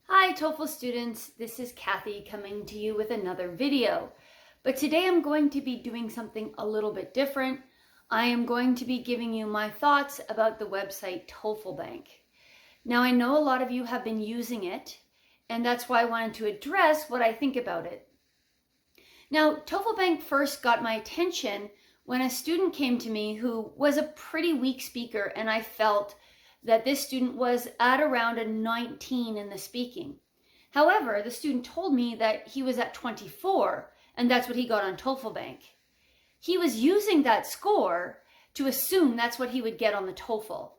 Hi TOEFL students, this is Kathy coming to you with another video. But today I'm going to be doing something a little bit different. I am going to be giving you my thoughts about the website TOEFL Bank. Now I know a lot of you have been using it, and that's why I wanted to address what I think about it. Now TOEFL Bank first got my attention when a student came to me who was a pretty weak speaker, and I felt that this student was at around a 19 in the speaking. However, the student told me that he was at 24, and that's what he got on TOEFL Bank. He was using that score to assume that's what he would get on the TOEFL.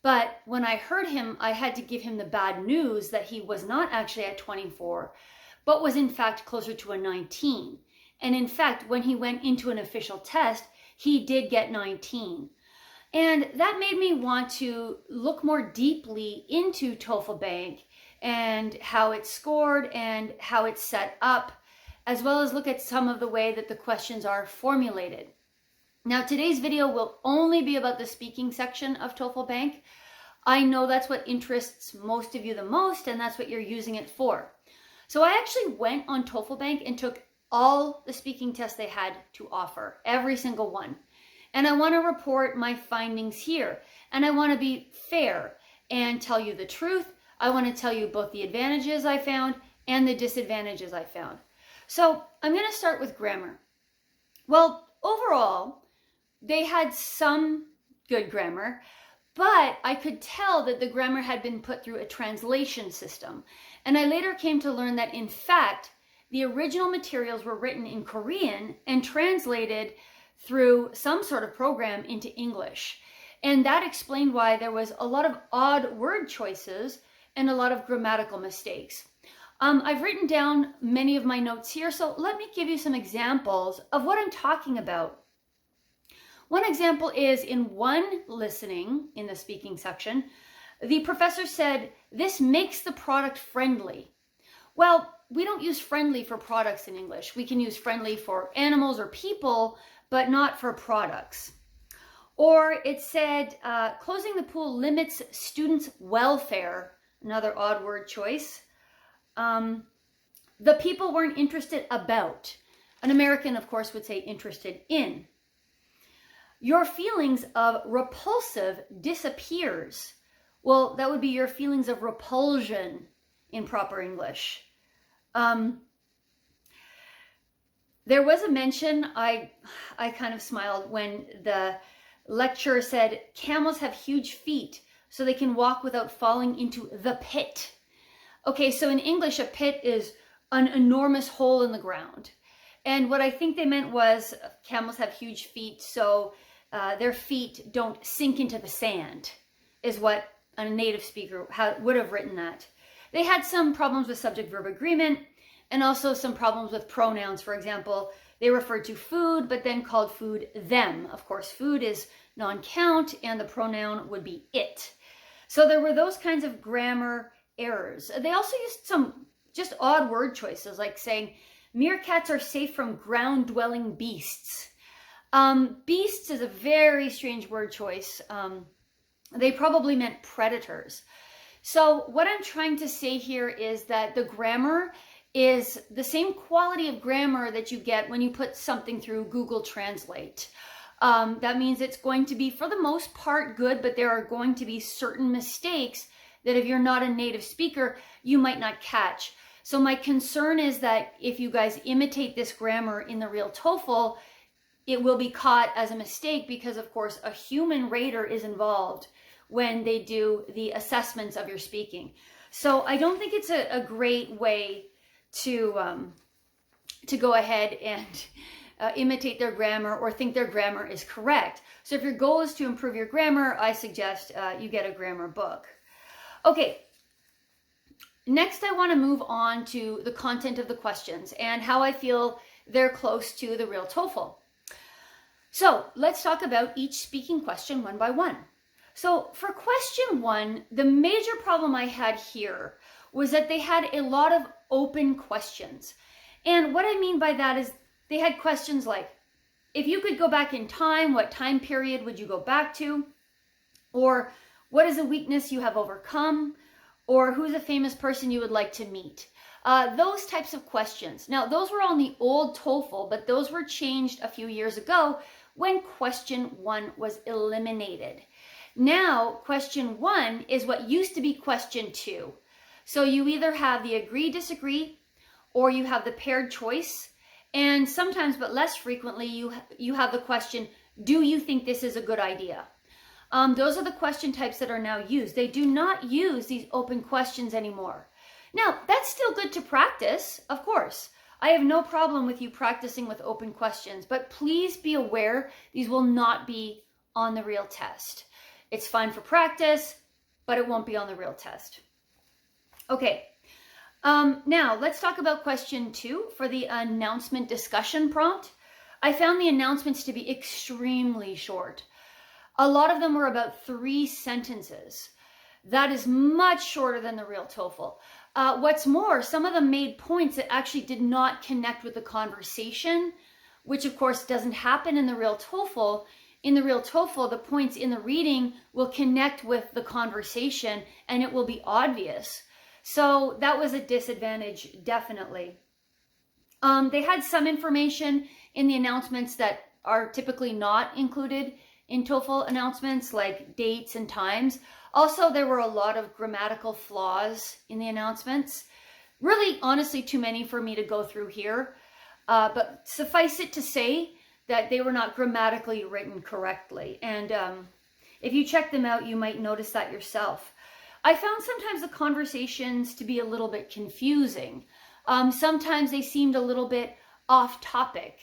But when I heard him, I had to give him the bad news that he was not actually at 24, but was in fact closer to a 19. And in fact, when he went into an official test, he did get 19. And that made me want to look more deeply into TOEFL Bank and how it's scored and how it's set up, as well as look at some of the way that the questions are formulated. Now, today's video will only be about the speaking section of TOEFL Bank. I know that's what interests most of you the most, and that's what you're using it for. So I actually went on TOEFL Bank and took all the speaking tests they had to offer, every single one. And I want to report my findings here. And I want to be fair and tell you the truth. I want to tell you both the advantages I found and the disadvantages I found. So I'm going to start with grammar. Well, overall, they had some good grammar, but I could tell that the grammar had been put through a translation system. And I later came to learn that, in fact, the original materials were written in Korean and translated through some sort of program into English. And that explained why there was a lot of odd word choices and a lot of grammatical mistakes. I've written down many of my notes here, so let me give you some examples of what I'm talking about. One example is in one listening in the speaking section, the professor said, "This makes the product friendly." Well, we don't use friendly for products in English. We can use friendly for animals or people, but not for products. Or it said, closing the pool limits students' welfare, another odd word choice. The people weren't interested about. An American, of course, would say interested in. Your feelings of repulsive disappears. Well, that would be your feelings of repulsion in proper English. There was a mention, I kind of smiled when the lecturer said, camels have huge feet so they can walk without falling into the pit. Okay, so in English, a pit is an enormous hole in the ground. And what I think they meant was camels have huge feet, so their feet don't sink into the sand, is what a native speaker would have written that. They had some problems with subject-verb agreement, and also some problems with pronouns. For example, they referred to food, but then called food them. Of course, food is non-count, and the pronoun would be it. So there were those kinds of grammar errors. They also used some just odd word choices, like saying, meerkats are safe from ground-dwelling beasts. Beasts is a very strange word choice. They probably meant predators. So what I'm trying to say here is that the grammar is the same quality of grammar that you get when you put something through Google Translate. That means it's going to be, for the most part, good, but there are going to be certain mistakes that if you're not a native speaker, you might not catch. So my concern is that if you guys imitate this grammar in the real TOEFL, it will be caught as a mistake because, of course, a human rater is involved when they do the assessments of your speaking. So I don't think it's a great way to go ahead and imitate their grammar or think their grammar is correct. So if your goal is to improve your grammar, I suggest you get a grammar book. Okay, next I want to move on to the content of the questions and how I feel they're close to the real TOEFL. So let's talk about each speaking question one by one. So for question one, the major problem I had here was that they had a lot of open questions. And what I mean by that is they had questions like, if you could go back in time, what time period would you go back to? Or what is a weakness you have overcome? or who's a famous person you would like to meet. Those types of questions. Now, those were on the old TOEFL, but those were changed a few years ago when question 1 was eliminated. Now, question 1 is what used to be question 2. So you either have the agree, disagree, or you have the paired choice. And sometimes, but less frequently, you have the question, do you think this is a good idea? Those are the question types that are now used. They do not use these open questions anymore. Now, that's still good to practice, of course. I have no problem with you practicing with open questions, but please be aware these will not be on the real test. It's fine for practice, but it won't be on the real test. Okay, now let's talk about question 2 for the announcement discussion prompt. I found the announcements to be extremely short. A lot of them were about 3 sentences. That is much shorter than the real TOEFL. What's more, some of them made points that actually did not connect with the conversation, which of course doesn't happen in the real TOEFL. In the real TOEFL, the points in the reading will connect with the conversation and it will be obvious. So that was a disadvantage, definitely. They had some information in the announcements that are typically not included in TOEFL announcements, like dates and times. Also, there were a lot of grammatical flaws in the announcements. Really, honestly, too many for me to go through here. But suffice it to say that they were not grammatically written correctly. And if you check them out, you might notice that yourself. I found sometimes the conversations to be a little bit confusing. Sometimes they seemed a little bit off topic.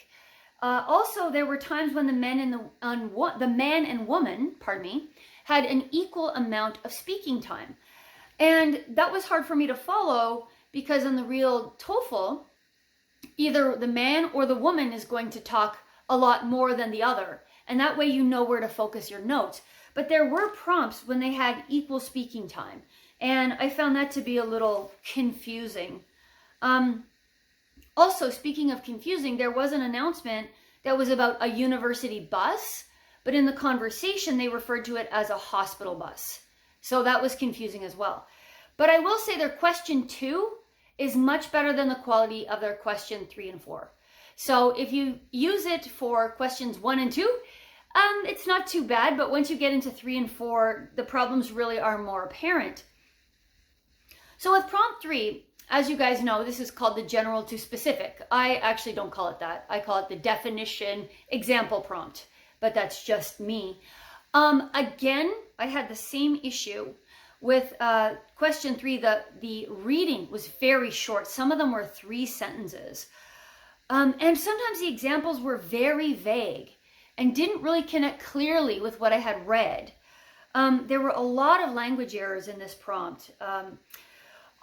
Also, there were times when the man and woman, had an equal amount of speaking time. And that was hard for me to follow because in the real TOEFL, either the man or the woman is going to talk a lot more than the other. And that way you know where to focus your notes. But there were prompts when they had equal speaking time. And I found that to be a little confusing. Also, speaking of confusing, there was an announcement that was about a university bus, but in the conversation, they referred to it as a hospital bus. So that was confusing as well. But I will say their question 2 is much better than the quality of their question 3 and 4. So if you use it for questions 1 and 2, it's not too bad, but once you get into 3 and 4, the problems really are more apparent. So with prompt 3, as you guys know, this is called the general to specific. I actually don't call it that. I call it the definition example prompt, but that's just me. Again, I had the same issue with question 3. The reading was very short. Some of them were 3 sentences. And sometimes the examples were very vague and didn't really connect clearly with what I had read. There were a lot of language errors in this prompt.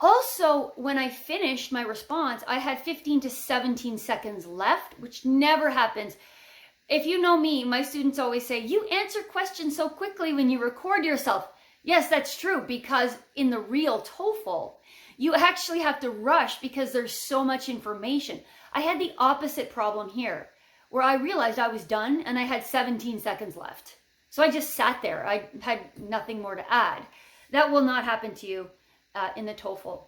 Also, when I finished my response, I had 15 to 17 seconds left, which never happens. If you know me, my students always say, you answer questions so quickly when you record yourself. Yes, that's true, because in the real TOEFL, you actually have to rush because there's so much information. I had the opposite problem here, where I realized I was done and I had 17 seconds left. So I just sat there. I had nothing more to add. That will not happen to you in the TOEFL.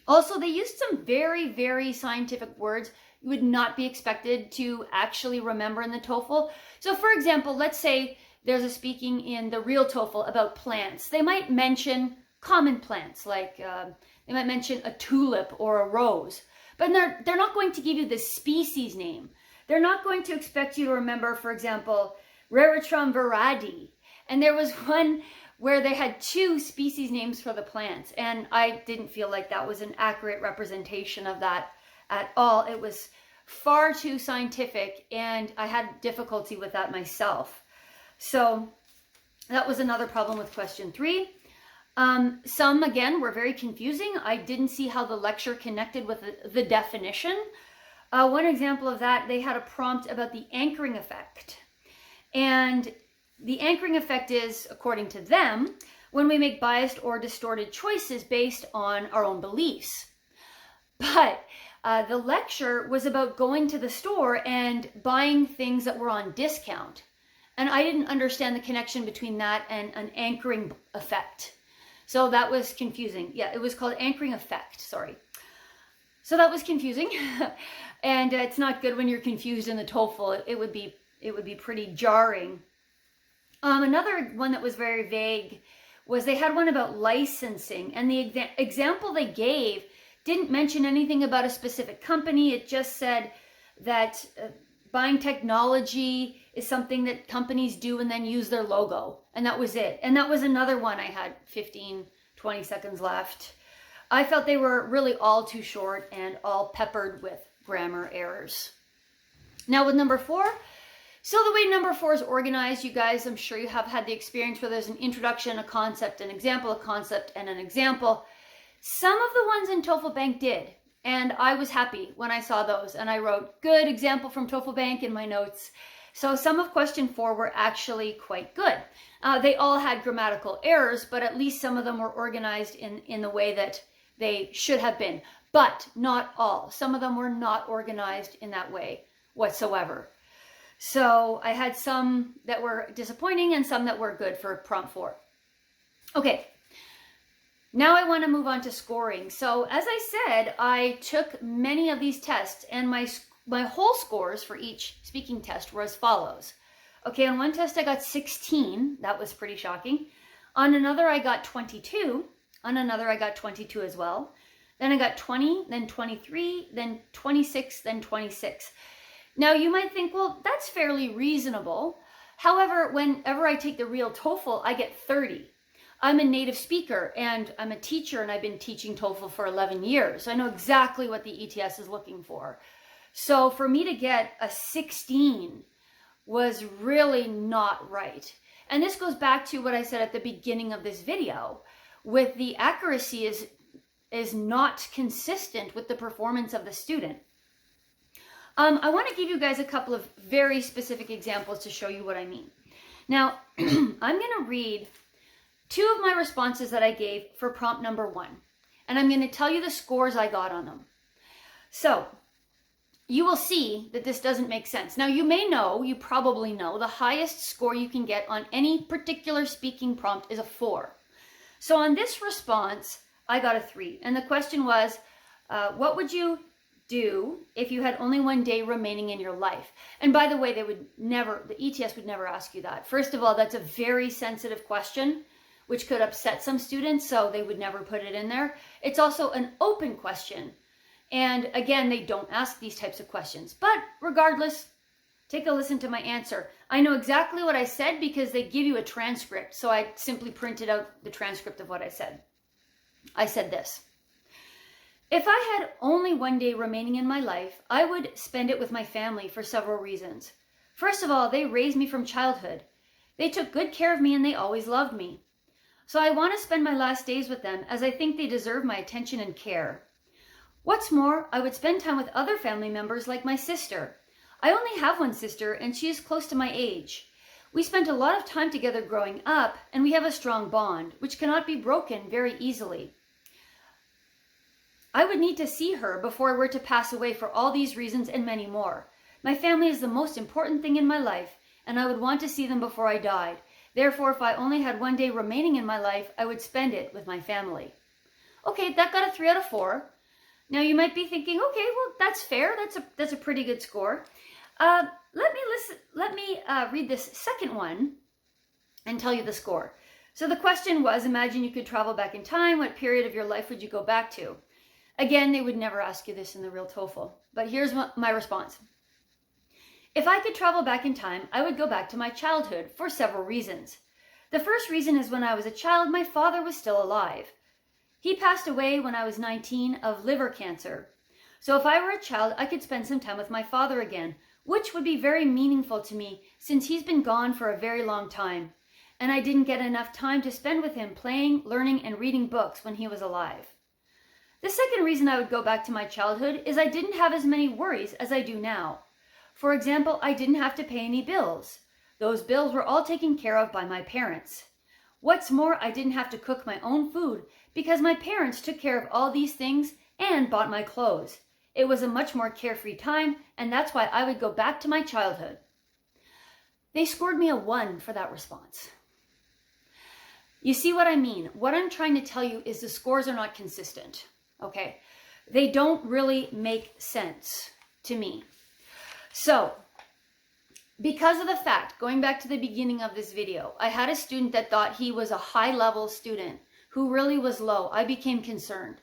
Also, they used some very, very scientific words you would not be expected to actually remember in the TOEFL. So for example, let's say there's a speaking in the real TOEFL about plants. They might mention common plants, like they might mention a tulip or a rose, but they're not going to give you the species name. They're not going to expect you to remember, for example, Raritrum viradi. And there was one where they had 2 species names for the plants, and I didn't feel like that was an accurate representation of that at all. It was far too scientific, and I had difficulty with that myself. So that was another problem with question 3. Some, again, were very confusing. I didn't see how the lecture connected with the definition. One example of that, they had a prompt about the anchoring effect. And the anchoring effect is, according to them, when we make biased or distorted choices based on our own beliefs. But the lecture was about going to the store and buying things that were on discount. And I didn't understand the connection between that and an anchoring effect. So that was confusing. Yeah, it was called anchoring effect, sorry. So that was confusing. And it's not good when you're confused in the TOEFL. It would be pretty jarring. Another one that was very vague was they had one about licensing, and the example they gave didn't mention anything about a specific company. It just said that buying technology is something that companies do and then use their logo. And that was it. And that was another one. I had 15, 20 seconds left. I felt they were really all too short and all peppered with grammar errors. Now with number 4, so the way number 4 is organized, you guys, I'm sure you have had the experience where there's an introduction, a concept, an example, a concept, and an example. Some of the ones in TOEFL Bank did, and I was happy when I saw those, and I wrote good example from TOEFL Bank in my notes. So some of question 4 were actually quite good. They all had grammatical errors, but at least some of them were organized in the way that they should have been, but not all. Some of them were not organized in that way whatsoever. So I had some that were disappointing and some that were good for prompt 4. Okay, now I want to move on to scoring. So as I said, I took many of these tests, and my whole scores for each speaking test were as follows. Okay, on one test I got 16. That was pretty shocking. On another I got 22. On another I got 22 as well. Then I got 20, then 23, then 26, then 26. Now you might think, well, that's fairly reasonable. However, whenever I take the real TOEFL, I get 30. I'm a native speaker and I'm a teacher, and I've been teaching TOEFL for 11 years. So I know exactly what the ETS is looking for. So for me to get a 16 was really not right. And this goes back to what I said at the beginning of this video, with the accuracy is not consistent with the performance of the student. I want to give you guys a couple of very specific examples to show you what I mean. Now, I'm going to read 2 of my responses that I gave for prompt number 1, and I'm going to tell you the scores I got on them. So, you will see that this doesn't make sense. Now, you probably know, the highest score you can get on any particular speaking prompt is a 4. So on this response, I got a 3. And the question was, what would you do if you had only 1 day remaining in your life? And by the way, the ETS would never ask you that. First of all, that's a very sensitive question, which could upset some students, so they would never put it in there. It's also an open question. And again, they don't ask these types of questions. But regardless, take a listen to my answer. I know exactly what I said because they give you a transcript. So I simply printed out the transcript of what I said. I said this: if I had only 1 day remaining in my life, I would spend it with my family for several reasons. First of all, they raised me from childhood. They took good care of me and they always loved me. So I want to spend my last days with them, as I think they deserve my attention and care. What's more, I would spend time with other family members like my sister. I only have one sister, and she is close to my age. We spent a lot of time together growing up, and we have a strong bond, which cannot be broken very easily. I would need to see her before I were to pass away for all these reasons and many more. My family is the most important thing in my life, and I would want to see them before I died. Therefore, if I only had 1 day remaining in my life, I would spend it with my family. Okay, that got a 3 out of 4. Now you might be thinking, okay, well, that's fair. That's a pretty good score. Let me read this second one and tell you the score. So the question was, imagine you could travel back in time. What period of your life would you go back to? Again, they would never ask you this in the real TOEFL, but here's my response. If I could travel back in time, I would go back to my childhood for several reasons. The first reason is when I was a child, my father was still alive. He passed away when I was 19 of liver cancer. So if I were a child, I could spend some time with my father again, which would be very meaningful to me since he's been gone for a very long time. And I didn't get enough time to spend with him playing, learning, and reading books when he was alive. The second reason I would go back to my childhood is I didn't have as many worries as I do now. For example, I didn't have to pay any bills. Those bills were all taken care of by my parents. What's more, I didn't have to cook my own food because my parents took care of all these things and bought my clothes. It was a much more carefree time, and that's why I would go back to my childhood. They scored me a 1 for that response. You see what I mean? What I'm trying to tell you is the scores are not consistent, okay? They don't really make sense to me. So, because of the fact, going back to the beginning of this video, I had a student that thought he was a high-level student who really was low. I became concerned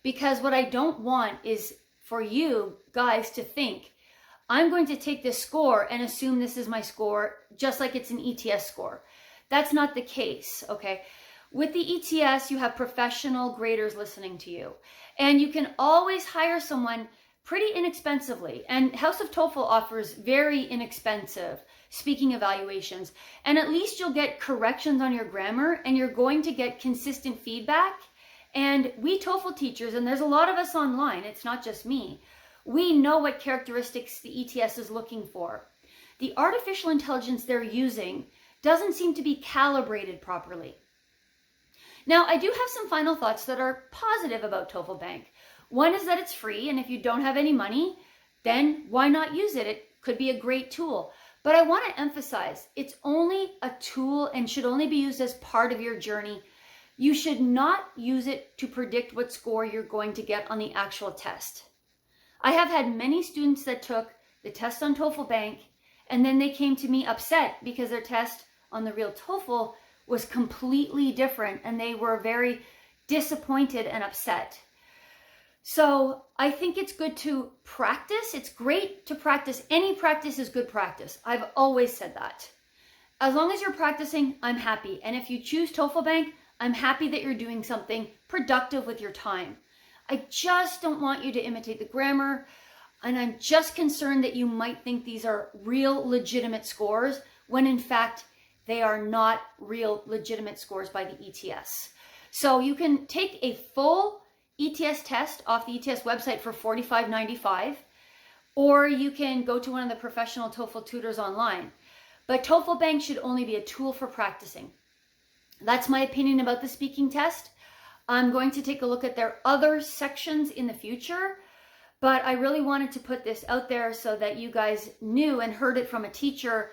because what I don't want is for you guys to think, I'm going to take this score and assume this is my score, just like it's an ETS score. That's not the case, okay? With the ETS, you have professional graders listening to you, and you can always hire someone pretty inexpensively. And House of TOEFL offers very inexpensive speaking evaluations, and at least you'll get corrections on your grammar, and you're going to get consistent feedback. And we TOEFL teachers, and there's a lot of us online, it's not just me, we know what characteristics the ETS is looking for. The artificial intelligence they're using doesn't seem to be calibrated properly. Now, I do have some final thoughts that are positive about TOEFL Bank. One is that it's free, and if you don't have any money, then why not use it? It could be a great tool. But I want to emphasize, it's only a tool and should only be used as part of your journey. You should not use it to predict what score you're going to get on the actual test. I have had many students that took the test on TOEFL Bank, and then they came to me upset because their test on the real TOEFL was completely different, and they were very disappointed and upset. So I think it's good to practice. It's great to practice. Any practice is good practice. I've always said that. As long as you're practicing, I'm happy. And if you choose TOEFL Bank, I'm happy that you're doing something productive with your time. I just don't want you to imitate the grammar, and I'm just concerned that you might think these are real legitimate scores when in fact they are not real legitimate scores by the ETS. So you can take a full ETS test off the ETS website for $45.95, or you can go to one of the professional TOEFL tutors online. But TOEFL Bank should only be a tool for practicing. That's my opinion about the speaking test. I'm going to take a look at their other sections in the future, but I really wanted to put this out there so that you guys knew and heard it from a teacher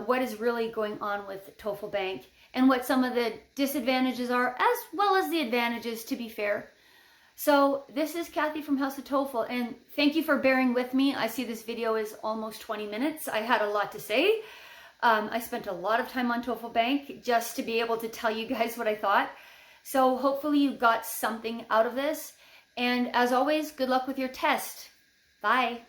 what is really going on with TOEFL Bank and what some of the disadvantages are, as well as the advantages, to be fair. So this is Kathy from House of TOEFL, and thank you for bearing with me. I see this video is almost 20 minutes. I had a lot to say. I spent a lot of time on TOEFL Bank just to be able to tell you guys what I thought. So hopefully you got something out of this. And as always, good luck with your test. Bye.